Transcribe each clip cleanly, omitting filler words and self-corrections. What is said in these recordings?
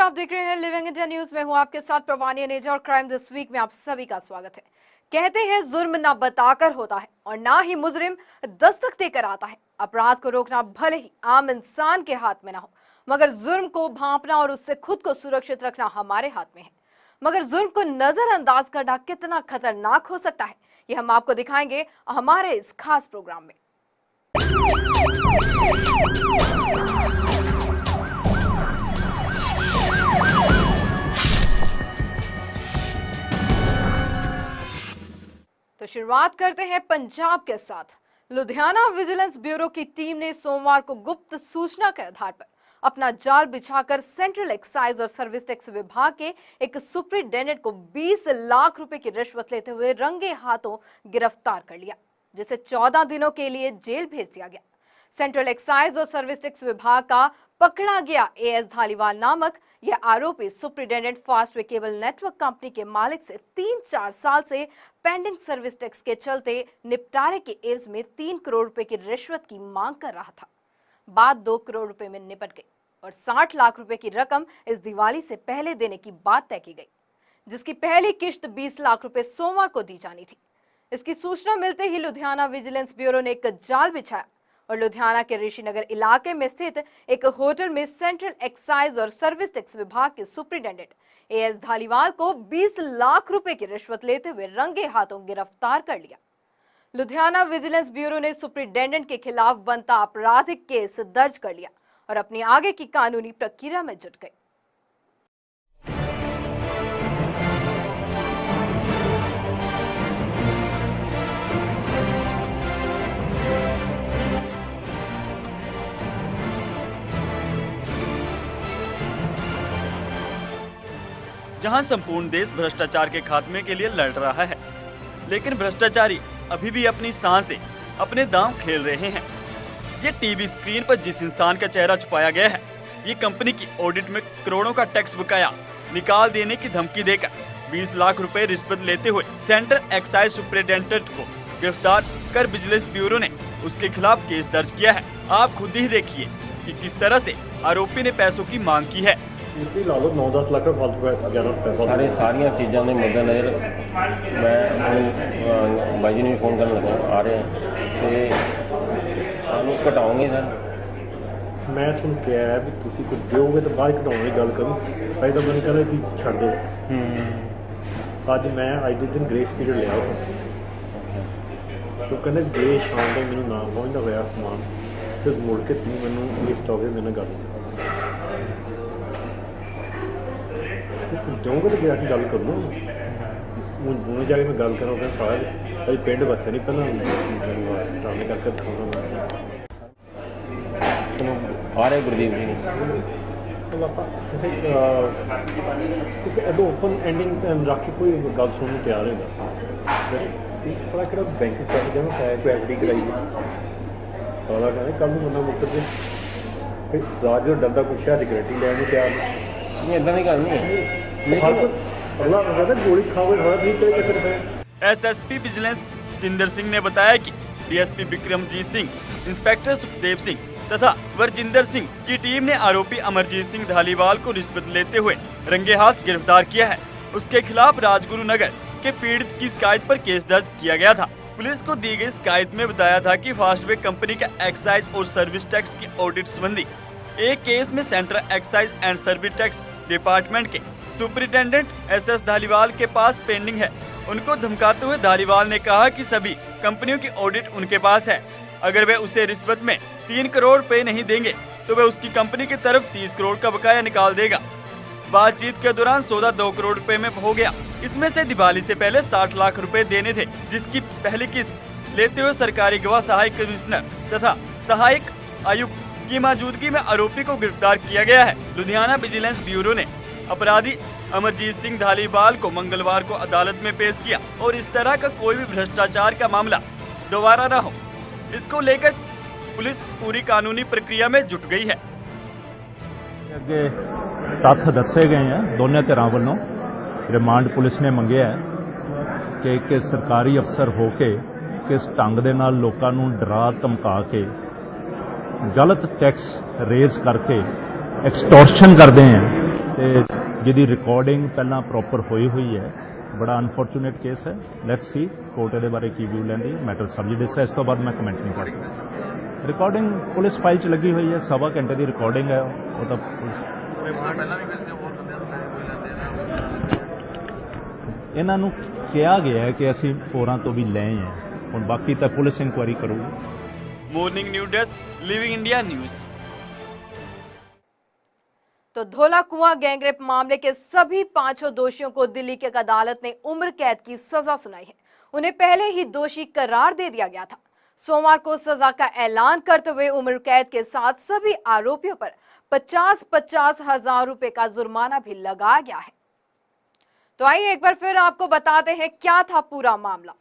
आप देख रहे हैं लिविंग इंडिया न्यूज में हूं आपके साथ प्रवानी अनेजा और क्राइम दिस वीक में आप सभी का स्वागत है। कहते हैं जुर्म ना बताकर होता है और ना ही मुजरिम दस्तक देकर आता है। अपराध को रोकना भले ही आम इंसान के हाथ में ना हो, मगर जुर्म को भांपना और उससे खुद को सुरक्षित रखना हमारे हाथ में है। मगर जुर्म को नजरअंदाज करना कितना खतरनाक हो सकता है, ये हम आपको दिखाएंगे हमारे इस खास प्रोग्राम में। तो शुरुआत करते हैं पंजाब के साथ। लुधियाना विजिलेंस ब्यूरो की टीम ने सोमवार को गुप्त सूचना के आधार पर अपना जाल बिछाकर सेंट्रल एक्साइज और सर्विस टैक्स विभाग के एक सुपरिटेंडेंट को 20 लाख रुपए की रिश्वत लेते हुए रंगे हाथों गिरफ्तार कर लिया, जिसे 14 दिनों के लिए जेल भेज दिया गया। सेंट्रल एक्साइज और सर्विस टैक्स विभाग का पकड़ा गया एएस धालीवाल नामक यह आरोपी superintendent Fastway cable network company के मालिक से 3-4 साल से पेंडिंग सर्विस टैक्स के चलते निपटारे के एवज में 3 करोड़ रुपए की रिश्वत की मांग कर रहा था। बात 2 करोड़ रुपए में निपट गई और 60 लाख रुपए की रकम इस दिवाली से पहले देने की बात तय की गई, जिसकी पहली किश्त 20 लाख रुपए सोमवार को दी जानी थी। इसकी सूचना मिलते ही लुधियाना विजिलेंस ब्यूरो ने एक जाल बिछाया और लुधियाना के ऋषिनगर इलाके में स्थित एक होटल में सेंट्रल एक्साइज और सर्विस टैक्स विभाग के सुपरिटेंडेंट एएस धालीवाल को 20 लाख रुपए की रिश्वत लेते हुए रंगे हाथों गिरफ्तार कर लिया। लुधियाना विजिलेंस ब्यूरो ने सुपरिटेंडेंट के खिलाफ बनता आपराधिक केस दर्ज कर लिया और अपनी आगे की कानूनी प्रक्रिया में जुट गए। जहां संपूर्ण देश भ्रष्टाचार के खात्मे के लिए लड़ रहा है, लेकिन भ्रष्टाचारी अभी भी अपनी सांस से अपने दांव खेल रहे हैं। ये टीवी स्क्रीन पर जिस इंसान का चेहरा छुपाया गया है, ये कंपनी की ऑडिट में करोड़ों का टैक्स बकाया निकाल देने की धमकी देकर 20 लाख रुपए रिश्वत लेते हुए सेंट्रल एक्साइज सुपरिटेंडेंट को गिरफ्तार कर विजिलेंस ब्यूरो ने उसके खिलाफ केस दर्ज किया है। आप खुद ही देखिए कि किस तरह से आरोपी ने पैसों की मांग की है। ला लो 9-10 लाख फालतू पैसा सारिया चीज़ों के मद्देनजर मैं भाई जी ने भी फोन करने लगा आ रहे हैं तो सानू घटाओगे सर। मैं तुम क्या भी तुसी कुछ दोगे तो बाद घटाने की गल करूँ, अज तो मैंने कहना कि छड़ दो। अज मैं अज के दिन ग्रेस पीरियड लिया तो कहते जे शाम तक मैंने ना पहुँचता होया समान तो मुड़ के तू मैनू लिस्ट हो गए मैंने गल दोगे तो जाके गल कर लो। हूँ जाके मैं गल करा सारा अभी पिंड बसे नहीं पहले ड्रामे करके दिखाना आ रहे गुरदीप जी किसी ओपन एंडिंग रख के कोई गल सुनने तैयार होगा। इस तरह कि बैंक पैसे जमा कराया कोई एफ डी कराई पता कहते कल बंदा मुकर से सरदार जो डरदा पूछा सिक्योरिटी लैन में तैयार नहीं, इदा की गल नहीं है। एसएसपी विजिलेंस जितेंद्र सिंह ने बताया कि डीएसपी विक्रमजीत सिंह, इंस्पेक्टर सुखदेव सिंह तथा वरजिंदर सिंह की टीम ने आरोपी अमरजीत सिंह धालीवाल को रिश्वत लेते हुए रंगे हाथ गिरफ्तार किया है। उसके खिलाफ राजगुरु नगर के पीड़ित की शिकायत पर केस दर्ज किया गया था। पुलिस को दी गई शिकायत में बताया था कि फास्टवे कंपनी का एक्साइज और सर्विस टैक्स की ऑडिट संबंधी एक केस में central excise and service tax department के सुपरिटेंडेंट एसएस धालीवाल के पास पेंडिंग है। उनको धमकाते हुए धालीवाल ने कहा कि सभी कंपनियों की ऑडिट उनके पास है, अगर वे उसे रिश्वत में 3 करोड़ रुपए नहीं देंगे तो वे उसकी कंपनी की तरफ 30 करोड़ का बकाया निकाल देगा। बातचीत के दौरान सौदा 2 करोड़ रुपए में हो गया। इसमें से दिवाली से पहले 60 लाख रुपए देने थे, जिसकी पहली किस्त लेते हुए सरकारी गवाह सहायक कमिश्नर तथा सहायक आयुक्त की मौजूदगी में आरोपी को गिरफ्तार किया गया है। लुधियाना विजिलेंस ब्यूरो ने अपराधी अमरजीत सिंह धालीवाल को मंगलवार को अदालत में पेश किया और इस तरह का कोई भी भ्रष्टाचार का मामला दोबारा न हो, इसको लेकर पुलिस पूरी कानूनी प्रक्रिया में जुट गई है। अगे तत्थ दसे गए हैं दोनों धिरां वालों, रिमांड पुलिस ने मंगे है कि एक सरकारी अफसर होके किस ढंग दे नाल लोकां नूं डरा धमका के गलत टैक्स रेज करके एक्सटॉर्शन करते हैं ਤੇ ਜਿਹਦੀ ਰਿਕਾਰਡਿੰਗ ਪਹਿਲਾਂ ਪ੍ਰੋਪਰ ਹੋਈ ਹੈ। ਬੜਾ ਅਨਫੋਰਚੂਨੇਟ ਕੇਸ ਹੈ। ਲੈਟਸ ਸੀ ਕੋਰਟ ਇਹਦੇ ਬਾਰੇ ਕੀ ਵਿਊ ਲੈਂਦੀ ਮੈਟਰ ਸਬਜੂਡਿਸ ਹੈ। ਇਸ ਤੋਂ ਬਾਅਦ ਮੈਂ ਕਮੈਂਟ ਨਹੀਂ ਕਰ ਸਕਦਾ। ਰਿਕਾਰਡਿੰਗ ਪੁਲਿਸ ਫਾਈਲ 'ਚ ਲੱਗੀ ਹੋਈ ਹੈ। ਸਵਾ ਘੰਟੇ ਦੀ ਰਿਕਾਰਡਿੰਗ ਹੈ। ਉਹ ਤਾਂ ਇਹਨਾਂ ਨੂੰ ਕਿਹਾ ਗਿਆ ਹੈ ਕਿ ਅਸੀਂ ਹੋਰਾਂ ਤੋਂ ਵੀ ਲਏ ਹਾਂ। ਹੁਣ ਬਾਕੀ ਤਾਂ ਪੁਲਿਸ ਇਨਕੁਆਇਰੀ ਕਰੂਗੀ। Morning news desk, living India news. तो धौला कुआं गैंगरेप मामले के सभी 5 दोषियों को दिल्ली की एक अदालत ने उम्र कैद की सजा सुनाई है। उन्हें पहले ही दोषी करार दे दिया गया था। सोमवार को सजा का ऐलान करते हुए उम्र कैद के साथ सभी आरोपियों पर 50-50 हजार रुपए का जुर्माना भी लगाया गया है। तो आइए एक बार फिर आपको बताते हैं क्या था पूरा मामला।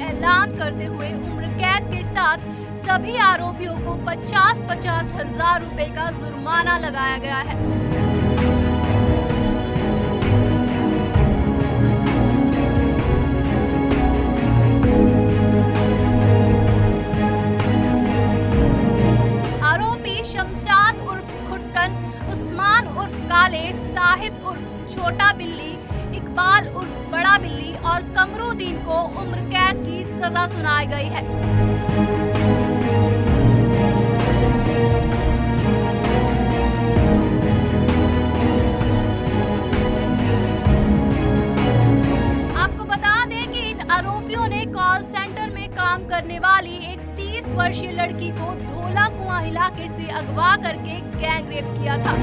ऐलान करते हुए उम्र कैद के साथ सभी आरोपियों को 50-50 हजार रुपए का जुर्माना लगाया गया है। आरोपी शमशाद उर्फ खुट्टन, उस्मान उर्फ काले, साहिद उर्फ छोटा बिल्ली, इकबाल उर्फ बड़ा बिल्ली और कमरुद्दीन को उम्र कैद की सजा सुनाई गई है। आपको बता दें कि इन आरोपियों ने कॉल सेंटर में काम करने वाली एक 30 वर्षीय लड़की को धौला कुआं इलाके से अगवा करके गैंगरेप किया था।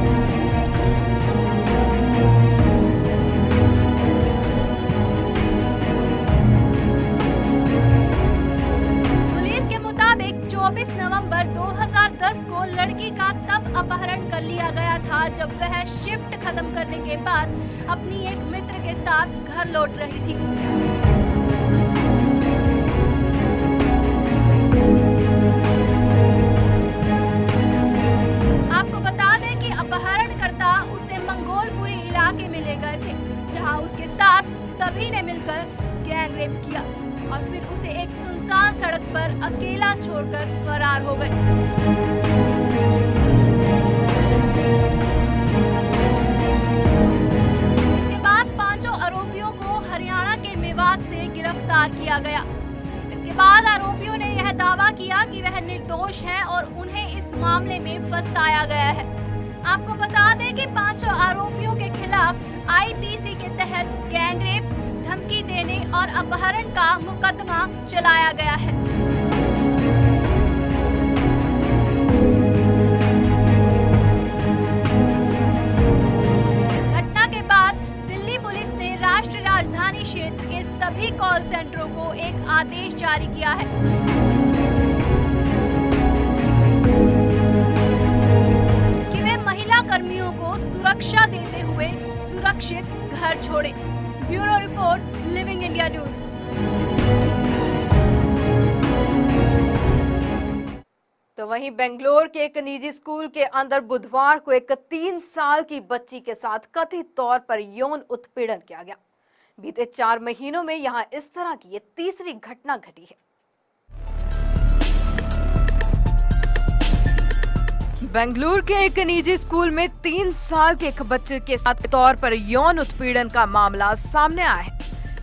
नवंबर 2010 को लड़की का तब अपहरण कर लिया गया था जब वह शिफ्ट खत्म करने के बाद अपनी एक मित्र के साथ घर लौट रही थी। आपको बता दें कि अपहरणकर्ता उसे मंगोलपुरी इलाके में ले गए थे, जहां उसके साथ सभी ने मिलकर गैंगरेप किया और फिर उसे एक सुनसान सड़क पर अकेला छोड़कर फरार हो गए। इसके बाद 5 आरोपियों को हरियाणा के मेवात से गिरफ्तार किया गया। इसके बाद आरोपियों ने यह दावा किया कि वह निर्दोष हैं और उन्हें इस मामले में फंसाया गया है। आपको बता दें कि 5 आरोपियों के खिलाफ IPC के तहत गैंगरेप, धमकी देने और अपहरण का मुकदमा चलाया गया है। इस घटना के बाद दिल्ली पुलिस ने राष्ट्रीय राजधानी क्षेत्र के सभी कॉल सेंटरों को एक आदेश जारी किया है कि वे महिला कर्मियों को सुरक्षा देते हुए सुरक्षित घर छोड़ें। Bureau report, living India news. तो वहीं बेंगलोर के एक निजी स्कूल के अंदर बुधवार को एक 3 साल की बच्ची के साथ कथित तौर पर यौन उत्पीड़न किया गया। बीते 4 महीनों में यहां इस तरह की ये तीसरी घटना घटी है। बेंगलुरु के एक निजी स्कूल में 3 साल के एक बच्चे के साथ तौर पर यौन उत्पीड़न का मामला सामने आया है।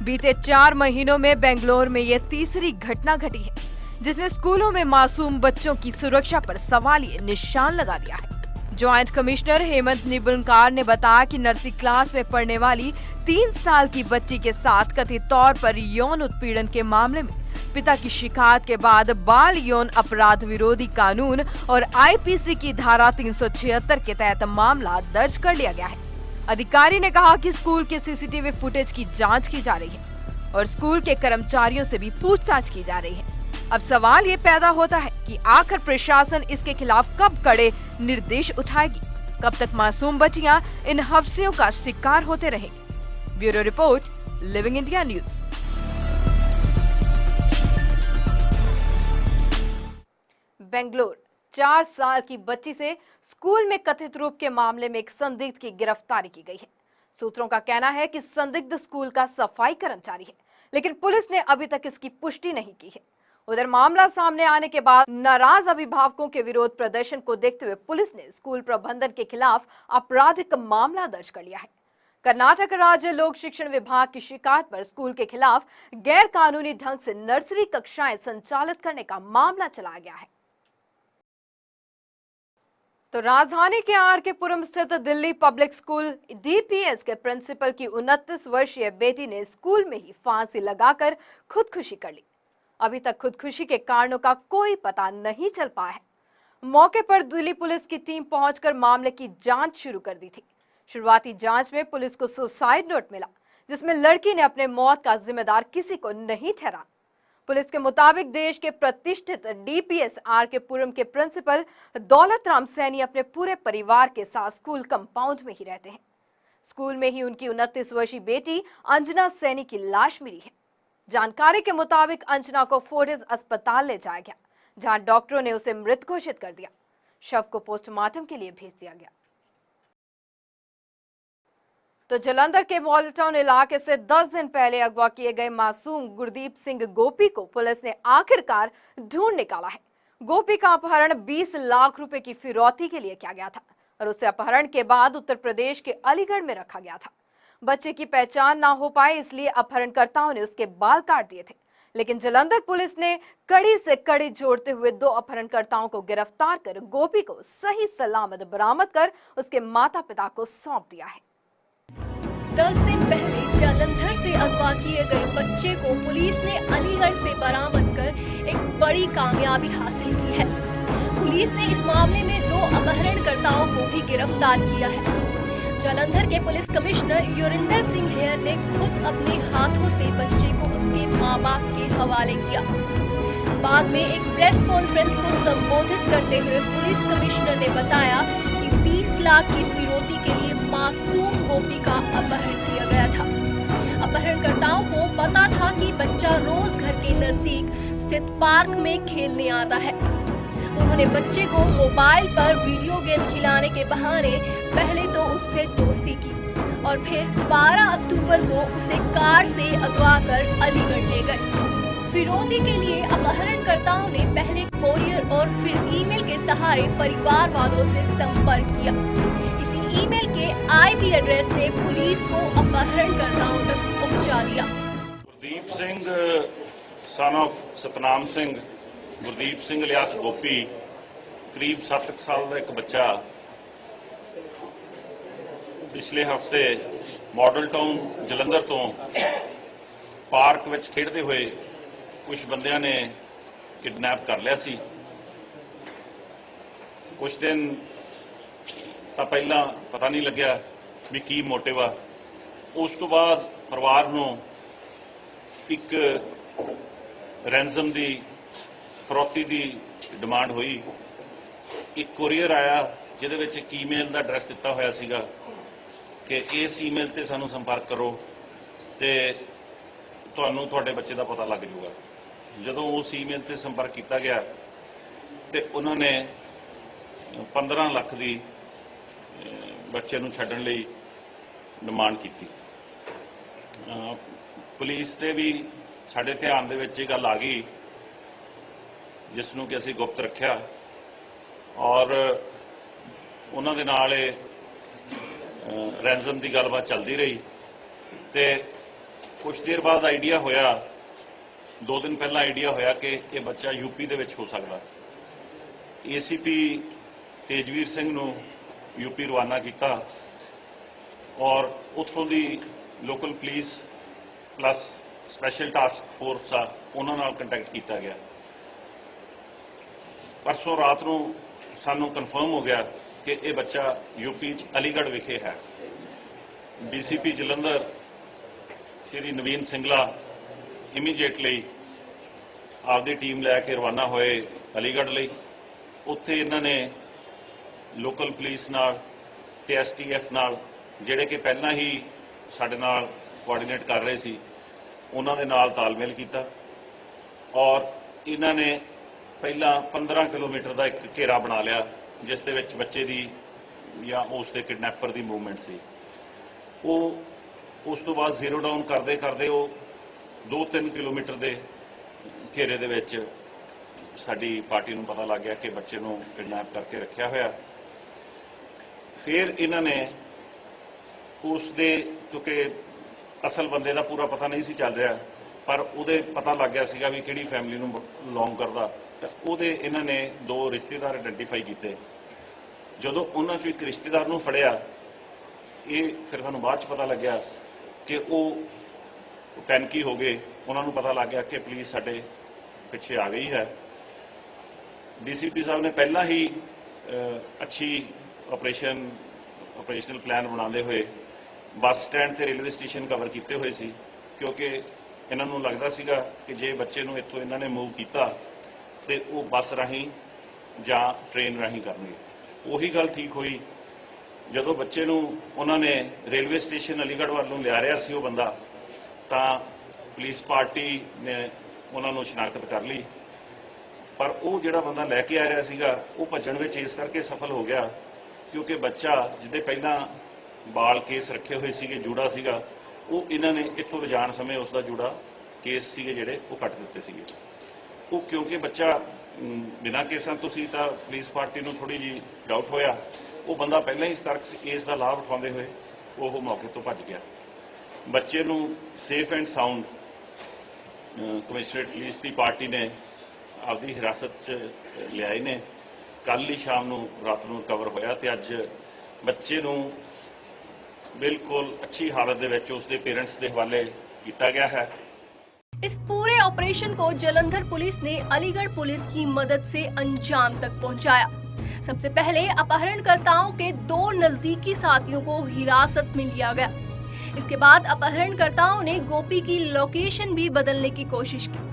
बीते 4 महीनों में बेंगलुरु में यह तीसरी घटना घटी है, जिसने स्कूलों में मासूम बच्चों की सुरक्षा पर सवालिया निशान लगा दिया है। ज्वाइंट कमिश्नर हेमंत निबुलकार ने बताया कि नर्सरी क्लास में पढ़ने वाली 3 साल की बच्ची के साथ कथित तौर पर यौन उत्पीड़न के मामले में पिता की शिकायत के बाद बाल यौन अपराध विरोधी कानून और IPC की धारा 376 के तहत मामला दर्ज कर लिया गया है। अधिकारी ने कहा कि स्कूल के CCTV फुटेज की जांच की जा रही है और स्कूल के कर्मचारियों से भी पूछताछ की जा रही है। अब सवाल ये पैदा होता है कि आखिर प्रशासन इसके खिलाफ कब कड़े निर्देश उठाएगी, कब तक मासूम बच्चियां इन हफ्सियों का शिकार होते रहेंगी। Bureau report, living India news. Bengaluru 4 साल की बच्ची से स्कूल में कथित रूप के मामले में एक संदिग्ध की गिरफ्तारी की गई है। सूत्रों का कहना है कि संदिग्ध स्कूल का सफाई कर्मचारी है, लेकिन पुलिस ने अभी तक इसकी पुष्टि नहीं की है। उधर मामला सामने आने के बाद नाराज अभिभावकों के विरोध प्रदर्शन को देखते हुए पुलिस ने स्कूल प्रबंधन के खिलाफ आपराधिक मामला दर्ज कर लिया है। कर्नाटक राज्य लोक शिक्षण विभाग की शिकायत पर स्कूल के खिलाफ गैर कानूनी ढंग से नर्सरी कक्षाएं संचालित करने का मामला चलाया गया है। तो राजधानी के आर.के. पुरम स्थित दिल्ली पब्लिक स्कूल डीपीएस के प्रिंसिपल की 29 वर्षीय बेटी ने स्कूल में ही फांसी लगाकर खुदकुशी कर ली। अभी तक खुदकुशी के कारणों का कोई पता नहीं चल पाया है। मौके पर दिल्ली पुलिस की टीम पहुंचकर मामले की जांच शुरू कर दी थी। शुरुआती जांच में पुलिस को सुसाइड नोट मिला, जिसमें लड़की ने अपने मौत का जिम्मेदार किसी को नहीं ठहराया। पुलिस के मुताबिक देश के प्रतिष्ठित डीपीएस आर.के. पुरम के प्रिंसिपल दौलत राम सैनी अपने पूरे परिवार के साथ स्कूल कंपाउंड में ही रहते हैं। स्कूल में ही उनकी 29 वर्षीय बेटी अंजना सैनी की लाश मिली है। जानकारी के मुताबिक अंजना को फोर्टिस अस्पताल ले जाया गया, जहां डॉक्टरों ने उसे मृत घोषित कर दिया। शव को पोस्टमार्टम के लिए भेज दिया गया। तो जालंधर के मॉडल टाउन इलाके से 10 दिन पहले अगवा किए गए मासूम गुरदीप सिंह गोपी को पुलिस ने आखिरकार ढूंढ निकाला है। गोपी का अपहरण 20 लाख रुपए की फिरौती के लिए किया गया था और उसे अपहरण के बाद उत्तर प्रदेश के अलीगढ़ में रखा गया था। बच्चे की पहचान ना हो पाए, इसलिए अपहरणकर्ताओं ने उसके बाल काट दिए थे, लेकिन जालंधर पुलिस ने कड़ी से कड़ी जोड़ते हुए 2 अपहरणकर्ताओं को गिरफ्तार कर गोपी को सही सलामत बरामद कर उसके माता पिता को सौंप दिया है। 10 दिन पहले जालंधर से अगवा किए गए बच्चे को पुलिस ने अलीगढ़ से बरामद कर एक बड़ी कामयाबी हासिल की है। पुलिस ने इस मामले में 2 अपहरणकर्ताओं को भी गिरफ्तार किया है। जालंधर के पुलिस कमिश्नर युरिंदर सिंह हेयर ने खुद अपने हाथों से बच्चे को उसके मां बाप के हवाले किया। बाद में एक प्रेस कॉन्फ्रेंस को संबोधित करते हुए पुलिस कमिश्नर ने बताया कि 20 लाख की फिरौती के लिए मासूम गोपी का अपहरण किया गया था। अपहरणकर्ताओं को पता था कि बच्चा रोज घर के नजदीक स्थित पार्क में खेलने आता है। उन्होंने बच्चे को मोबाइल पर वीडियो गेम खिलाने के बहाने पहले तो उससे दोस्ती की और फिर 12 अक्टूबर को उसे कार से अगवा कर अलीगढ़ ले गए। फिरौती के लिए अपहरणकर्ताओं ने पहले कोरियर और फिर ईमेल के सहारे परिवार वालों से संपर्क किया। इसी ईमेल के आईपी एड्रेस ने पुलिस को अपहरणकर्ताओं तक पहुंचा दिया। गुरदीप सिंह सन ऑफ सतनाम सिंह, गुरदीप सिंह लियास गोपी, करीब 7 साल का एक बच्चा पिछले हफ्ते मॉडल टाउन जलंधर तो पार्क में खेडते हुए कुछ बंदियां ने किडनैप कर लिया सी। कुछ दिन तो पहला पता नहीं लग्या भी की मोटिव आ। उस तो बाद परिवार नूं एक रैंसम दी फरौती की डिमांड हुई। एक कोरियर आया जिहदे विच एक ईमेल का एड्रैस दिता होया सीगा कि इस ईमेल ते सानू संपर्क करो ते तुहानू तुहाडे बच्चे का पता लग जाऊगा। जदों उस ईमेल ते संपर्क किया गया तो उन्होंने 15 लाख की बच्चे नूं छड्डण लई डिमांड की। पुलिस ने भी साडे ध्यान दे विच गल आ गई, जिसनों कि असीं गुप्त रखिया और उन्हां दे नाल रैंसम की गलबात चलती रही। तो कुछ देर बाद आइडिया होया, 2 दिन पहला आइडिया होया कि यह बच्चा यूपी दे विच हो सकता। ACP तेजवीर सिंह नूं यूपी रवाना किया और उत्थों दी local police plus special task force आ उन्हां नाल कंटैक्ट किया गया। परसों रात नूं सानूं कन्फर्म हो गया कि यह बच्चा यूपी अलीगढ़ विखे है। DCP जलंधर श्री नवीन सिंगला इमीजिएटली आपकी टीम लैके रवाना होए अलीगढ़ लई। उत्थे इन्हां ने लोकल पुलिस नाल ते STF नाल जिहड़े कि पहला ही साडे नाल कोआर्डीनेट कर रहे सी उन्हां दे नाल तालमेल कीता और इन्हां ने पहला 15 किलोमीटर का एक घेरा बना लिया ਜਿਸ ਦੇ ਵਿੱਚ ਬੱਚੇ ਦੀ ਜਾਂ ਉਸ ਦੇ ਕਿਡਨੈਪਰ ਦੀ ਮੂਵਮੈਂਟ ਸੀ। ਉਹ ਉਸ ਤੋਂ ਬਾਅਦ ਜ਼ੀਰੋ ਡਾਊਨ ਕਰਦੇ ਕਰਦੇ ਉਹ 2-3 ਕਿਲੋਮੀਟਰ ਦੇ ਘੇਰੇ ਦੇ ਵਿੱਚ ਸਾਡੀ ਪਾਰਟੀ ਨੂੰ ਪਤਾ ਲੱਗ ਗਿਆ ਕਿ ਬੱਚੇ ਨੂੰ ਕਿਡਨੈਪ ਕਰਕੇ ਰੱਖਿਆ ਹੋਇਆ। ਫਿਰ ਇਹਨਾਂ ਨੇ ਉਸ ਦੇ, ਕਿਉਂਕਿ ਅਸਲ ਬੰਦੇ ਦਾ ਪੂਰਾ ਪਤਾ ਨਹੀਂ ਸੀ ਚੱਲ ਰਿਹਾ, ਪਰ ਉਹਦੇ ਪਤਾ ਲੱਗ ਗਿਆ ਸੀਗਾ ਵੀ ਕਿਹੜੀ ਫੈਮਿਲੀ ਨੂੰ ਬਿਲੋਂਗ ਕਰਦਾ, ਤਾਂ ਉਹਦੇ ਇਹਨਾਂ ਨੇ 2 ਰਿਸ਼ਤੇਦਾਰ ਆਇਡੈਂਟੀਫਾਈ ਕੀਤੇ। ਜਦੋਂ ਉਹਨਾਂ 'ਚੋਂ ਇੱਕ ਰਿਸ਼ਤੇਦਾਰ ਨੂੰ ਫੜਿਆ, ਇਹ ਫਿਰ ਸਾਨੂੰ ਬਾਅਦ 'ਚ ਪਤਾ ਲੱਗਿਆ ਕਿ ਉਹ ਪੈਨਿਕੀ ਹੋ ਗਏ। ਉਹਨਾਂ ਨੂੰ ਪਤਾ ਲੱਗ ਗਿਆ ਕਿ ਪੁਲਿਸ ਸਾਡੇ ਪਿੱਛੇ ਆ ਗਈ ਹੈ। ਡੀਸੀਪੀ ਸਾਹਿਬ ਨੇ ਪਹਿਲਾਂ ਹੀ ਅੱਛੀ ਆਪਰੇਸ਼ਨਲ ਪਲਾਨ ਬਣਾਉਂਦੇ ਹੋਏ ਬੱਸ ਸਟੈਂਡ ਤੇ ਰੇਲਵੇ ਸਟੇਸ਼ਨ ਕਵਰ ਕੀਤੇ ਹੋਏ ਸੀ, ਕਿਉਂਕਿ ਇਹਨਾਂ ਨੂੰ ਲੱਗਦਾ ਸੀਗਾ ਕਿ ਜੇ ਬੱਚੇ ਨੂੰ ਇੱਥੋਂ ਇਹਨਾਂ ਨੇ ਮੂਵ ਕੀਤਾ ਤੇ ਉਹ ਬੱਸ ਰਾਹੀਂ ਜਾਂ ਟ੍ਰੇਨ ਰਾਹੀਂ ਕਰਨਗੇ। ਉਹੀ ਗੱਲ ਠੀਕ ਹੋਈ। ਜਦੋਂ ਬੱਚੇ ਨੂੰ ਉਹਨਾਂ ਨੇ ਰੇਲਵੇ ਸਟੇਸ਼ਨ ਅਲੀਗੜ੍ਹ ਵੱਲ ਨੂੰ ਲਿਆ ਰਿਹਾ ਸੀ ਉਹ ਬੰਦਾ, ਤਾਂ ਪੁਲਿਸ ਪਾਰਟੀ ਨੇ ਉਹਨਾਂ ਨੂੰ ਸ਼ਨਾਖਤ ਕਰ ਲਈ। ਪਰ ਉਹ ਜਿਹੜਾ ਬੰਦਾ ਲੈ ਕੇ ਆ ਰਿਹਾ ਸੀਗਾ ਉਹ ਭੱਜਣ ਵਿੱਚ ਇਸ ਕਰਕੇ ਸਫਲ ਹੋ ਗਿਆ ਕਿਉਂਕਿ ਬੱਚਾ ਜਿਹਦੇ ਪਹਿਲਾਂ ਬਾਲ ਕੇਸ ਰੱਖੇ ਹੋਏ ਸੀਗੇ, ਜੂੜਾ ਸੀਗਾ, ਉਹ ਇਹਨਾਂ ਨੇ ਇੱਥੋਂ ਲਿਜਾਣ ਸਮੇਂ ਉਸ ਦਾ ਜੂੜਾ ਕੇਸ ਸੀਗੇ ਜਿਹੜੇ ਉਹ ਕੱਟ ਦਿੱਤੇ ਸੀਗੇ। ਉਹ ਕਿਉਂਕਿ ਬੱਚਾ ਬਿਨਾਂ ਕੇਸਾਂ ਤੋਂ ਸੀ ਤਾਂ ਪੁਲਿਸ ਪਾਰਟੀ ਨੂੰ ਥੋੜੀ ਜਿਹੀ ਡਾਊਟ ਹੋਇਆ। ਉਹ ਬੰਦਾ ਪਹਿਲਾਂ ਹੀ ਸਤਰਕ ਸੀ, ਇਸ ਦਾ ਲਾਭ ਉਠਾਉਂਦੇ ਹੋਏ ਉਹ ਮੌਕੇ ਤੋਂ ਭੱਜ ਗਿਆ। ਬੱਚੇ ਨੂੰ safe and sound commissionerate police the party ਨੇ ਆਪਦੀ ਹਿਰਾਸਤ 'ਚ ਲਿਆਏ ਨੇ। ਕੱਲ੍ਹ ਹੀ ਸ਼ਾਮ ਨੂੰ ਰਾਤ ਨੂੰ ਰਿਕਵਰ ਹੋਇਆ ਤੇ ਅੱਜ ਬੱਚੇ ਨੂੰ बिल्कुल अच्छी हालत दे विच उसके पेरेंट्स के हवाले किया गया है। इस पूरे ऑपरेशन को जालंधर पुलिस ने अलीगढ़ पुलिस की मदद से अंजाम तक पहुंचाया। सबसे पहले अपहरणकर्ताओं के 2 नजदीकी साथियों को हिरासत में लिया गया। इसके बाद अपहरणकर्ताओं ने गोपी की लोकेशन भी बदलने की कोशिश की।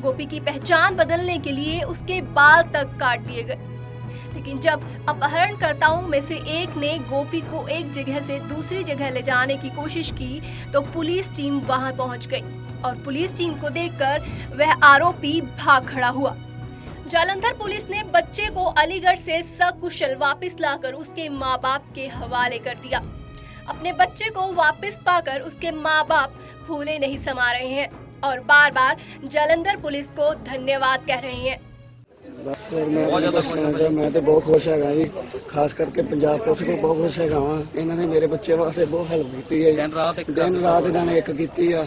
गोपी की पहचान बदलने के लिए उसके बाल तक काट दिए गए। लेकिन जब अपहरणकर्ताओं में से एक ने गोपी को एक जगह से दूसरी जगह ले जाने की कोशिश की तो पुलिस टीम वहां पहुंच गई और पुलिस टीम को देखकर वह आरोपी भाग खड़ा हुआ। जालंधर पुलिस ने बच्चे को अलीगढ़ से सकुशल वापस लाकर उसके माँ बाप के हवाले कर दिया। अपने बच्चे को वापस पाकर उसके माँ बाप फूले नहीं समा रहे हैं और बार बार जालंधर पुलिस को धन्यवाद कह रहे हैं। बस मैं तो बहुत खुश है जी, खास करके पंजाब पुलिस को बहुत खुश है। इन्होंने मेरे बच्चे वास्ते बहुत हेल्प की है, दिन रात इन्होंने एक की है।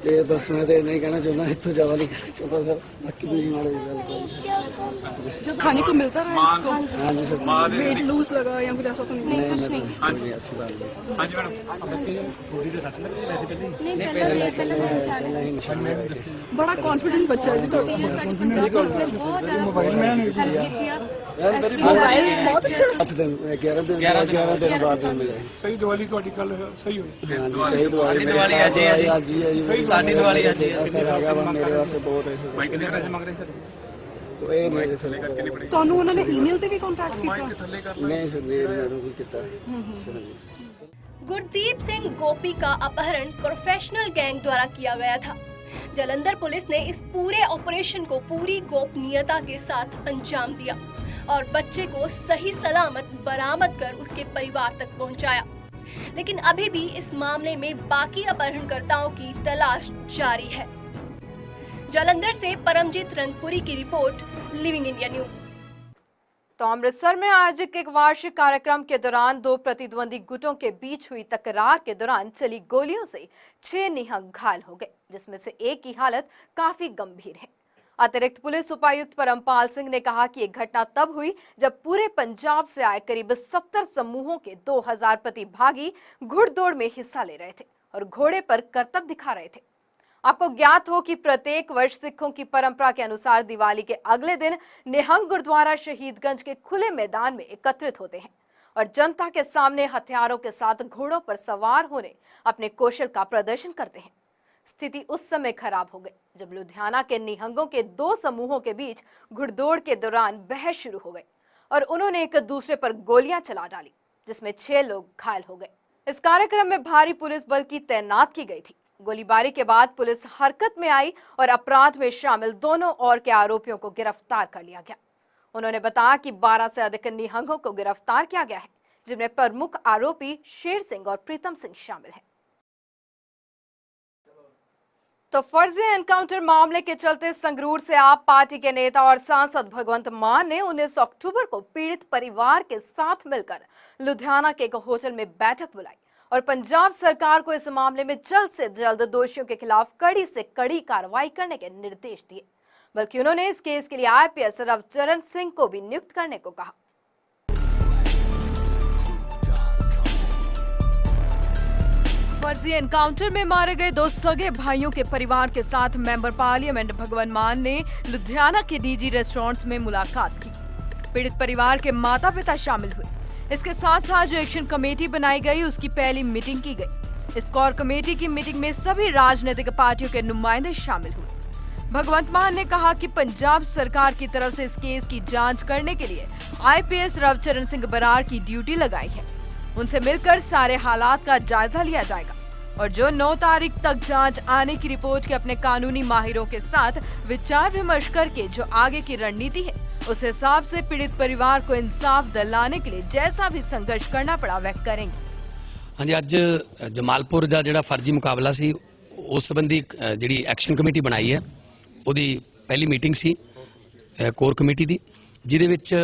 ਤੇ ਬਸ ਮੈਂ ਤੇ ਨਹੀਂ ਕਹਿਣਾ ਚਾਹੁੰਦਾ, ਇੱਥੋਂ ਜ਼ਿਆਦਾ ਨਹੀਂ ਕਹਿਣਾ ਚਾਹੁੰਦਾ ਸਰ। ਬਾਕੀ ਤੁਸੀਂ ਮਾੜੇ जो खाने को मिलता है इसको? हाँ जी सर। वेट लूज लगा या कुछ ऐसा तो नहीं? कुछ नहीं। हाँ जी ऐसी बात नहीं। हाँ जी मैडम, बच्चे बॉडी से सच लगे वैसे पहले पहले ही निशान में रखे। बड़ा कॉन्फिडेंट बच्चा है जी तो मोबाइल बहुत अच्छा। 11 दिन बाद मिले। सही दिवाली ਤੁਹਾਡੀ ਕੱਲ ਸਹੀ ਹੋਈ। हाँ जी सही दिवाली आज ही है जी। साडी दिवाली आज ही है। मेरे वास्ते बहुत है। भाई कितने पैसे मांग रहे हैं सर? तो ये नहीं सर। ਤੁਹਾਨੂੰ ਉਹਨਾਂ ਨੇ ਈਮੇਲ ਤੇ ਵੀ ਕੰਟੈਕਟ ਕੀਤਾ? नहीं सर, मैंने भी किया सर जी। गुरदीप सिंह गोपी का अपहरण प्रोफेशनल गैंग द्वारा किया गया था। जालंधर पुलिस ने इस पूरे ऑपरेशन को पूरी गोपनीयता के साथ अंजाम दिया और बच्चे को सही सलामत बरामद कर उसके परिवार तक पहुंचाया। लेकिन अभी भी इस मामले में बाकी अपहरणकर्ताओं की तलाश जारी है। जालंधर से परमजीत रंगपुरी की रिपोर्ट, लिविंग इंडिया न्यूज। तो अमृतसर में आयोजित एक वार्षिक कार्यक्रम के दौरान 2 प्रतिद्वंदी गुटों के बीच हुई तकरार के दौरान चली गोलियों से 6 निहंग घायल हो गए, जिसमें से एक की हालत काफी गंभीर है। अतिरिक्त पुलिस उपायुक्त परमपाल सिंह ने कहा कि यह घटना तब हुई जब पूरे पंजाब से आए करीब 70 समूहों के 2000 प्रतिभागी घुड़दौड़ में हिस्सा ले रहे थे और घोड़े पर करतब दिखा रहे थे। आपको ज्ञात हो कि प्रत्येक वर्ष सिखों की परंपरा के अनुसार दिवाली के अगले दिन निहंग गुरुद्वारा शहीदगंज के खुले मैदान में एकत्रित होते हैं और जनता के सामने हथियारों के साथ घोड़ों पर सवार होने अपने कौशल का प्रदर्शन करते हैं। स्थिति उस समय खराब हो गई जब लुधियाना के निहंगों के 2 समूहों के बीच घुड़दौड़ के दौरान बहस शुरू हो गई और उन्होंने एक दूसरे पर गोलियां चला डाली, जिसमें 6 लोग घायल हो गए। इस कार्यक्रम में भारी पुलिस बल की तैनात की गई थी। गोलीबारी के बाद पुलिस हरकत में आई और अपराध में शामिल दोनों और के आरोपियों को गिरफ्तार कर लिया गया। उन्होंने बताया कि 12 से अधिक निहंगों को गिरफ्तार किया गया है, जिनमें प्रमुख आरोपी शेर सिंह और प्रीतम सिंह शामिल हैं। तो फर्जी एनकाउंटर मामले के चलते संगरूर से आप पार्टी के नेता और सांसद भगवंत मान ने 19 अक्टूबर को पीड़ित परिवार के साथ मिलकर लुधियाना के एक होटल में बैठक बुलाई और पंजाब सरकार को इस मामले में जल्द से जल्द दोषियों के खिलाफ कड़ी से कड़ी कार्रवाई करने के निर्देश दिए। बल्कि उन्होंने इस केस के लिए आईपीएस रविचरण सिंह को भी नियुक्त करने को कहा। फर्जी एनकाउंटर में मारे गए 2 सगे भाइयों के परिवार के साथ मेंबर पार्लियामेंट भगवंत मान ने लुधियाना के डीजी रेस्टोरेंट में मुलाकात की। पीड़ित परिवार के माता पिता शामिल हुए। इसके साथ साथ जो एक्शन कमेटी बनाई गई उसकी पहली मीटिंग की गई। इस कोर कमेटी की मीटिंग में सभी राजनीतिक पार्टियों के नुमाइंदे शामिल हुए। भगवंत मान ने कहा कि पंजाब सरकार की तरफ से इस केस की जांच करने के लिए आईपीएस रविचरण सिंह बराड़ की ड्यूटी लगाई है। उनसे मिलकर सारे हालात का जायजा लिया जाएगा और जो 9 तारीख तक जांच आने की रिपोर्ट के अपने कानूनी माहिरों के साथ विचार विमर्श करके जो आगे की रणनीति है उस हिसाब से पीड़ित परिवार को इंसाफ दिलाने के लिए जैसा भी संघर्ष करना पड़ा वह करेंगे। हाँ जी, अज जमालपुर का जिहड़ा फर्जी मुकाबला सी उस संबंधी जिहड़ी एक्शन कमेटी बनाई है ਉਹਦੀ ਪਹਿਲੀ ਮੀਟਿੰਗ ਸੀ ਕੋਰ ਕਮੇਟੀ ਦੀ, ਜਿਹਦੇ ਵਿੱਚ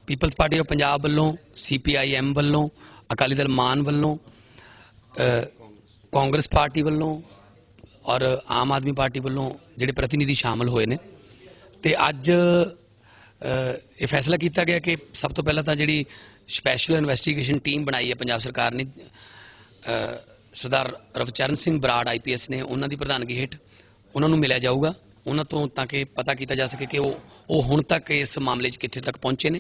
ਪੀਪਲਸ ਪਾਰਟੀ ਆਫ ਪੰਜਾਬ ਵੱਲੋਂ, CPIM ਵੱਲੋਂ, ਅਕਾਲੀ ਦਲ ਮਾਨ ਵੱਲੋਂ, ਕਾਂਗਰਸ ਪਾਰਟੀ ਵੱਲੋਂ ਔਰ ਆਮ ਆਦਮੀ ਪਾਰਟੀ ਵੱਲੋਂ ਜਿਹੜੇ ਪ੍ਰਤੀਨਿਧੀ ਸ਼ਾਮਲ ਹੋਏ ਨੇ। ਤੇ ਅੱਜ ਇਹ ਫੈਸਲਾ ਕੀਤਾ ਗਿਆ ਕਿ ਸਭ ਤੋਂ ਪਹਿਲਾਂ ਤਾਂ ਜਿਹੜੀ ਸਪੈਸ਼ਲ ਇਨਵੈਸਟੀਗੇਸ਼ਨ ਟੀਮ ਬਣਾਈ ਹੈ ਪੰਜਾਬ ਸਰਕਾਰ ਨੇ, ਸਰਦਾਰ ਰਵਚਰਨ ਸਿੰਘ ਬਰਾੜ IPS ਨੇ, ਉਹਨਾਂ ਦੀ ਪ੍ਰਧਾਨਗੀ ਹੇਠ ਉਹਨਾਂ ਨੂੰ ਮਿਲਿਆ ਜਾਊਗਾ, ਉਹਨਾਂ ਤੋਂ ਤਾਂ ਕਿ ਪਤਾ ਕੀਤਾ ਜਾ ਸਕੇ ਕਿ ਉਹ ਹੁਣ ਤੱਕ ਇਸ ਮਾਮਲੇ 'ਚ ਕਿੱਥੇ ਤੱਕ ਪਹੁੰਚੇ ਨੇ।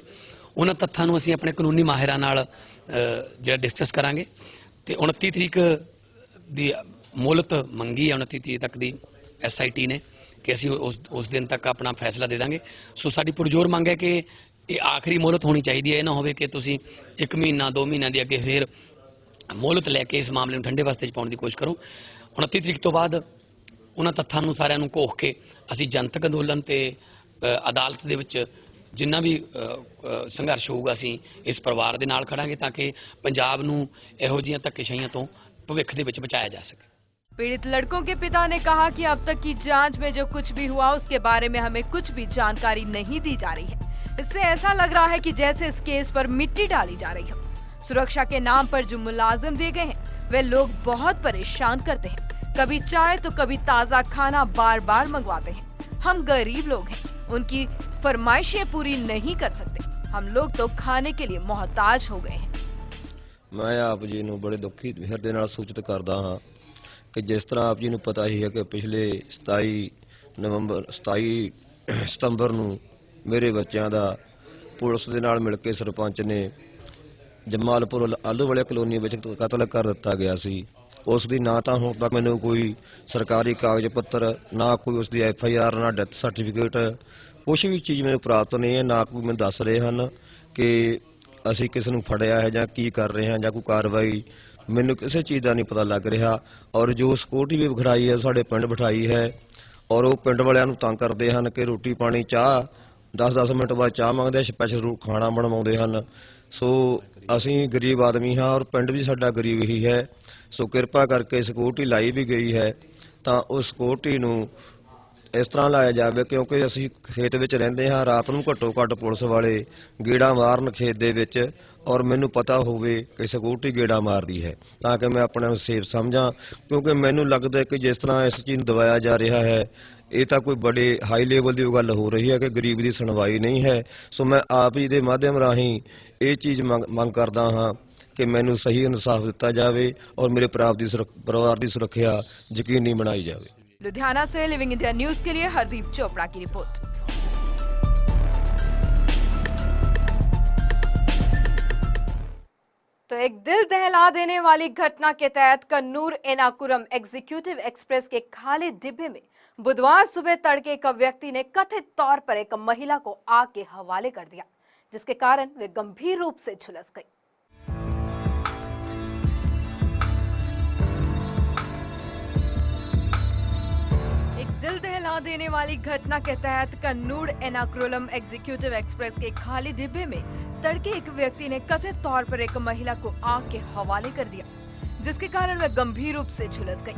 ਉਹਨਾਂ ਤੱਥਾਂ ਨੂੰ ਅਸੀਂ ਆਪਣੇ ਕਾਨੂੰਨੀ ਮਾਹਿਰਾਂ ਨਾਲ ਜਿਹੜਾ ਡਿਸਕਸ ਕਰਾਂਗੇ ਤੇ 29 ਤਰੀਕ ਦੀ ਮੋਹਲਤ ਮੰਗੀ ਹੈ, 29 ਤਰੀਕ ਤੱਕ ਦੀ SIT ਨੇ ਕਿ ਅਸੀਂ ਉਸ ਦਿਨ ਤੱਕ ਆਪਣਾ ਫੈਸਲਾ ਦੇ ਦਾਂਗੇ। ਸੋ ਸਾਡੀ ਪੁਰਜੋਰ ਮੰਗ ਹੈ ਕਿ ਇਹ ਆਖਰੀ ਮੋਹਲਤ ਹੋਣੀ ਚਾਹੀਦੀ ਹੈ। ਇਹ ਨਾ ਹੋਵੇ ਕਿ ਤੁਸੀਂ 1 ਮਹੀਨਾ 2 ਮਹੀਨਿਆਂ ਦੀ ਅੱਗੇ ਫਿਰ ਮੋਹਲਤ ਲੈ ਕੇ ਇਸ ਮਾਮਲੇ ਨੂੰ ਠੰਡੇ ਵਾਸਤੇ 'ਚ ਪਾਉਣ ਦੀ ਕੋਸ਼ਿਸ਼ ਕਰੋ। 29 ਤਰੀਕ ਤੋਂ ਬਾਅਦ ਉਹਨਾਂ ਤੱਥਾਂ ਨੂੰ ਸਾਰਿਆਂ ਨੂੰ ਘੋਖ ਕੇ ਅਸੀਂ ਜਨਤਕ ਅੰਦੋਲਨ ਤੇ ਅਦਾਲਤ ਦੇ ਵਿੱਚ ਜਿੰਨਾ ਵੀ ਸੰਘਰਸ਼ ਹੋਊਗਾ ਅਸੀਂ ਇਸ ਪਰਿਵਾਰ ਦੇ ਨਾਲ ਖੜਾਂਗੇ ਤਾਂ ਕਿ ਪੰਜਾਬ ਨੂੰ ਇਹੋ ਜਿਹੀਆਂ ਧੱਕੇਸ਼ਾਹੀਆਂ ਤੋਂ ਭਵਿੱਖ ਦੇ ਵਿੱਚ ਬਚਾਇਆ ਜਾ ਸਕੇ। पीड़ित लड़कों के पिता ने कहा कि अब तक की जांच में जो कुछ भी हुआ उसके बारे में हमें कुछ भी जानकारी नहीं दी जा रही है। इससे ऐसा लग रहा है कि जैसे इस केस पर मिट्टी डाली जा रही हो। सुरक्षा के नाम पर जो मुलाजिम दिए गए हैं वे लोग बहुत परेशान करते हैं। कभी चाय तो कभी ताज़ा खाना बार बार मंगवाते हैं। हम गरीब लोग हैं, उनकी फरमाइशें पूरी नहीं कर सकते। हम लोग तो खाने के लिए मोहताज हो गए हैं। मैं आप जी ਨੂੰ ਬੜੇ ਦੁਖੀ ਹਿਰਦੇ ਨਾਲ ਸੂਚਿਤ ਕਰਦਾ ਹਾਂ ਕਿ ਜਿਸ ਤਰ੍ਹਾਂ ਆਪ ਜੀ ਨੂੰ ਪਤਾ ਹੀ ਹੈ ਕਿ ਪਿਛਲੇ 27 ਸਤੰਬਰ ਨੂੰ ਮੇਰੇ ਬੱਚਿਆਂ ਦਾ ਪੁਲਿਸ ਦੇ ਨਾਲ ਮਿਲ ਕੇ ਸਰਪੰਚ ਨੇ ਜਮਾਲਪੁਰ ਆਲੂਵਾਲੇ ਕਲੋਨੀ ਵਿੱਚ ਕਤਲ ਕਰ ਦਿੱਤਾ ਗਿਆ ਸੀ। ਉਸ ਦੀ ਨਾ ਤਾਂ ਹੁਣ ਤੱਕ ਮੈਨੂੰ ਕੋਈ ਸਰਕਾਰੀ ਕਾਗਜ਼ ਪੱਤਰ, ਨਾ ਕੋਈ ਉਸ ਦੀ FIR, ਨਾ ਡੈਥ ਸਰਟੀਫਿਕੇਟ, ਕੁਛ ਵੀ ਚੀਜ਼ ਮੈਨੂੰ ਪ੍ਰਾਪਤ ਨਹੀਂ ਹੈ। ਨਾ ਕੋਈ ਮੈਨੂੰ ਦੱਸ ਰਹੇ ਹਨ ਕਿ ਅਸੀਂ ਕਿਸ ਨੂੰ ਫੜਿਆ ਹੈ ਜਾਂ ਕੀ ਕਰ ਰਹੇ ਹਾਂ ਜਾਂ ਕੋਈ ਕਾਰਵਾਈ, ਮੈਨੂੰ ਕਿਸੇ ਚੀਜ਼ ਦਾ ਨਹੀਂ ਪਤਾ ਲੱਗ ਰਿਹਾ। ਔਰ ਜੋ ਸਿਕਿਉਰਟੀ ਵੀ ਵਿਖੜਾਈ ਹੈ ਸਾਡੇ ਪਿੰਡ ਬਿਠਾਈ ਹੈ ਔਰ ਉਹ ਪਿੰਡ ਵਾਲਿਆਂ ਨੂੰ ਤੰਗ ਕਰਦੇ ਹਨ ਕਿ ਰੋਟੀ ਪਾਣੀ, ਚਾਹ 10-10 ਮਿੰਟ ਬਾਅਦ ਚਾਹ ਮੰਗਦੇ, ਸਪੈਸ਼ਲ ਖਾਣਾ ਬਣਵਾਉਂਦੇ ਹਨ। ਸੋ ਅਸੀਂ ਗਰੀਬ ਆਦਮੀ ਹਾਂ ਔਰ ਪਿੰਡ ਵੀ ਸਾਡਾ ਗਰੀਬ ਹੀ ਹੈ। ਸੋ ਕਿਰਪਾ ਕਰਕੇ ਸਿਕਿਉਰਟੀ ਲਾਈ ਵੀ ਗਈ ਹੈ ਤਾਂ ਉਸ ਸਿਕਿਉਰਟੀ ਨੂੰ ਇਸ ਤਰ੍ਹਾਂ ਲਾਇਆ ਜਾਵੇ ਕਿਉਂਕਿ ਅਸੀਂ ਖੇਤ ਵਿੱਚ ਰਹਿੰਦੇ ਹਾਂ। ਰਾਤ ਨੂੰ ਘੱਟੋ ਘੱਟ ਪੁਲਿਸ ਵਾਲੇ ਗੇੜਾ ਮਾਰਨ ਖੇਤ ਦੇ ਵਿੱਚ ਔਰ ਮੈਨੂੰ ਪਤਾ ਹੋਵੇ ਕਿ ਸਿਕਿਉਰਟੀ ਗੇੜਾ ਮਾਰਦੀ ਹੈ ਤਾਂ ਕਿ ਮੈਂ ਆਪਣੇ ਨੂੰ ਸੇਫ ਸਮਝਾਂ। ਕਿਉਂਕਿ ਮੈਨੂੰ ਲੱਗਦਾ ਕਿ ਜਿਸ ਤਰ੍ਹਾਂ ਇਸ ਚੀਜ਼ ਨੂੰ ਦਬਾਇਆ ਜਾ ਰਿਹਾ ਹੈ ਇਹ ਤਾਂ ਕੋਈ ਬੜੇ ਹਾਈ ਲੈਵਲ ਦੀ ਗੱਲ ਹੋ ਰਹੀ ਹੈ ਕਿ ਗਰੀਬ ਦੀ ਸੁਣਵਾਈ ਨਹੀਂ ਹੈ। ਸੋ ਮੈਂ ਆਪ ਜੀ ਦੇ ਮਾਧਿਅਮ ਰਾਹੀਂ ਇਹ ਚੀਜ਼ ਮੰਗ ਕਰਦਾ ਹਾਂ ਕਿ ਮੈਨੂੰ ਸਹੀ ਇਨਸਾਫ ਦਿੱਤਾ ਜਾਵੇ ਔਰ ਮੇਰੇ ਪਰਿਵਾਰ ਦੀ ਸੁਰੱਖਿਆ ਯਕੀਨੀ ਬਣਾਈ ਜਾਵੇ। लुधियाना से लिविंग इंडिया न्यूज के लिए हरदीप चोपड़ा की रिपोर्ट। तो एक दिल दहला देने वाली घटना के तहत कन्नूर एर्नाकुलम एग्जीक्यूटिव एक्सप्रेस के खाली डिब्बे में बुधवार सुबह तड़के एक व्यक्ति ने कथित तौर पर एक महिला को आग के हवाले कर दिया, जिसके कारण वे गंभीर रूप से झुलस गई। दिल दहला हिला देने वाली घटना के तहत कन्नूर एर्नाकुलम एग्जीक्यूटिव एक्सप्रेस के खाली डिब्बे में तड़के एक व्यक्ति ने कथित तौर पर एक महिला को आग के हवाले कर दिया, जिसके कारण वह गंभीर रूप से झुलस गई।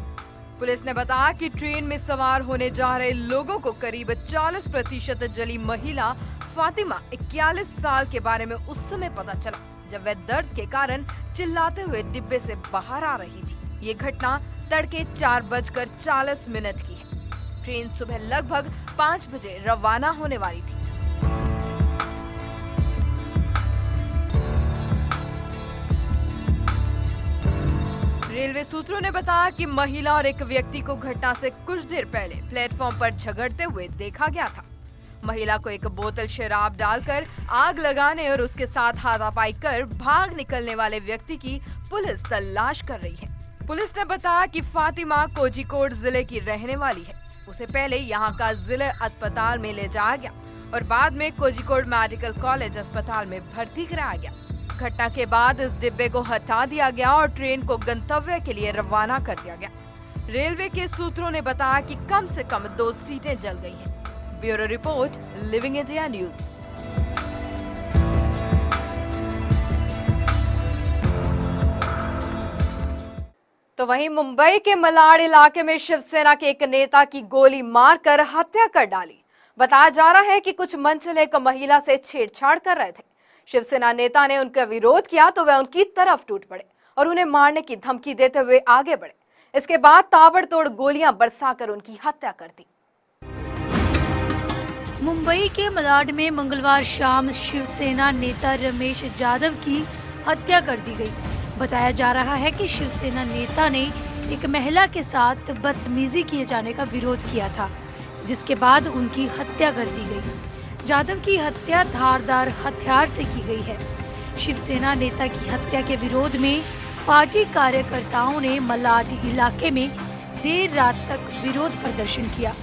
पुलिस ने बताया कि ट्रेन में सवार होने जा रहे लोगों को करीब 40% जली महिला फातिमा 41 साल के बारे में उस समय पता चला, जब वह दर्द के कारण चिल्लाते हुए डिब्बे से बाहर आ रही थी। ये घटना तड़के 4:40 की है। ट्रेन सुबह लगभग 5 बजे रवाना होने वाली थी। रेलवे सूत्रों ने बताया कि महिला और एक व्यक्ति को घटना से कुछ देर पहले प्लेटफॉर्म पर झगड़ते हुए देखा गया था। महिला को एक बोतल शराब डालकर आग लगाने और उसके साथ हाथापाई कर भाग निकलने वाले व्यक्ति की पुलिस तलाश कर रही है। पुलिस ने बताया कि फातिमा कोझिकोड जिले की रहने वाली है। उसे पहले यहां का जिला अस्पताल में ले जाया गया और बाद में कोझिकोड मेडिकल कॉलेज अस्पताल में भर्ती कराया गया। घटना के बाद इस डिब्बे को हटा दिया गया और ट्रेन को गंतव्य के लिए रवाना कर दिया गया। रेलवे के सूत्रों ने बताया कि कम से कम 2 सीटें जल गई हैं। Bureau report, living India news. तो वहीं मुंबई के मलाड इलाके में शिवसेना के एक नेता की गोली मारकर हत्या कर डाली। बताया जा रहा है कि कुछ मनचले एक महिला से छेड़छाड़ कर रहे थे। शिवसेना नेता ने उनका विरोध किया तो वह उनकी तरफ टूट पड़े और उन्हें मारने की धमकी देते हुए आगे बढ़े। इसके बाद ताबड़तोड़ गोलियां बरसाकर उनकी हत्या कर दी। मुंबई के मलाड में मंगलवार शाम शिवसेना नेता रमेश यादव की हत्या कर दी गई। बताया जा रहा है कि शिवसेना नेता ने एक महिला के साथ बदतमीजी किए जाने का विरोध किया था, जिसके बाद उनकी हत्या कर दी गई। यादव की हत्या धारदार हथियार से की गई है। शिवसेना नेता की हत्या के विरोध में पार्टी कार्यकर्ताओं ने मलाड इलाके में देर रात तक विरोध प्रदर्शन किया।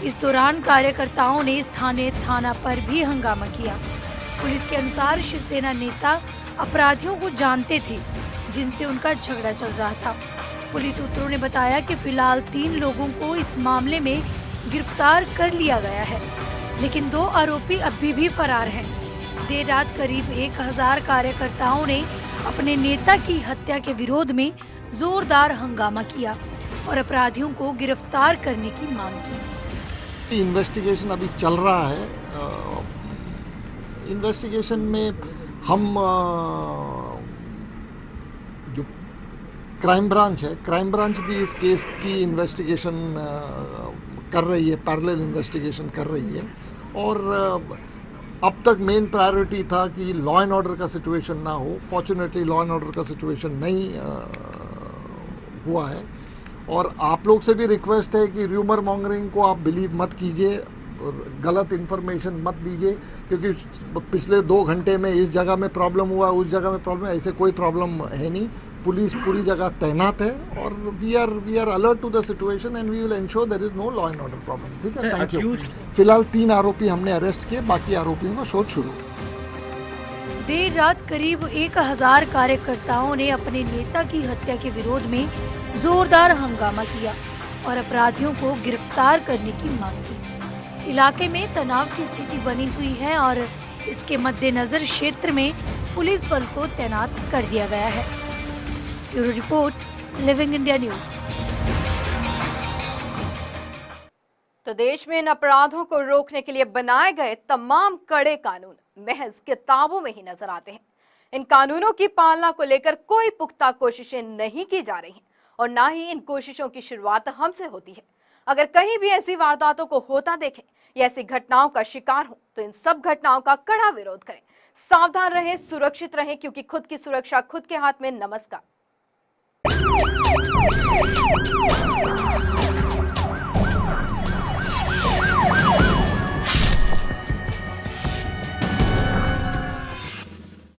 इस दौरान कार्यकर्ताओं ने स्थानीय थाना पर भी हंगामा किया। पुलिस के अनुसार शिवसेना नेता अपराधियों को जानते थे जिनसे उनका झगड़ा चल रहा था। पुलिस सूत्रों ने बताया कि फिलहाल 3 लोगों को इस मामले में गिरफ्तार कर लिया गया है, लेकिन 2 आरोपी अभी भी फरार हैं। देर रात करीब 1000 कार्यकर्ताओं ने अपने नेता की हत्या के विरोध में जोरदार हंगामा किया और अपराधियों को गिरफ्तार करने की मांग की। इन्वेस्टिगेशन अभी चल रहा है। इन्वेस्टिगेशन में हम जो क्राइम ब्रांच है, क्राइम ब्रांच भी इस केस की इन्वेस्टिगेशन कर रही है, पैरेलल इन्वेस्टिगेशन कर रही है। और अब तक मेन प्रायोरिटी था कि लॉ एंड ऑर्डर का सिचुएशन ना हो। फॉर्चुनेटली लॉ एंड ऑर्डर का सिचुएशन नहीं हुआ है। और आप लोग से भी रिक्वेस्ट है कि र्यूमर मॉन्गरिंग को आप बिलीव मत कीजिए और गलत इन्फॉर्मेशन मत दीजिए, क्योंकि पिछले 2 घंटे में इस जगह में प्रॉब्लम हुआ, उस जगह में प्रॉब्लम, ऐसे कोई प्रॉब्लम है नहीं। पुलिस पूरी जगह तैनात है और we are alert to the situation and we will ensure there is no law and order problem. ठीक है, थैंक यू। फिलहाल 3 आरोपी हमने अरेस्ट किए, बाकी आरोपियों का शोध शुरू। देर रात करीब 1000 कार्यकर्ताओं ने अपने नेता की हत्या के विरोध में जोरदार हंगामा किया और अपराधियों को गिरफ्तार करने की मांग की। इलाके में तनाव की स्थिति बनी हुई है और इसके मद्देनजर क्षेत्र में पुलिस बल को तैनात कर दिया गया है। Bureau report, living India news. तो देश में इन अपराधों को रोकने के लिए बनाए गए तमाम कड़े कानून महज किताबों में ही नजर आते हैं। इन कानूनों की पालना को लेकर कोई पुख्ता कोशिशें नहीं की जा रही हैं और ना ही इन कोशिशों की शुरुआत हमसे होती है। अगर कहीं भी ऐसी वारदातों को होता देखें या ऐसी घटनाओं का शिकार हो तो इन सब घटनाओं का कड़ा विरोध करें। सावधान रहें, सुरक्षित रहें, क्योंकि खुद की सुरक्षा खुद के हाथ में। नमस्कार।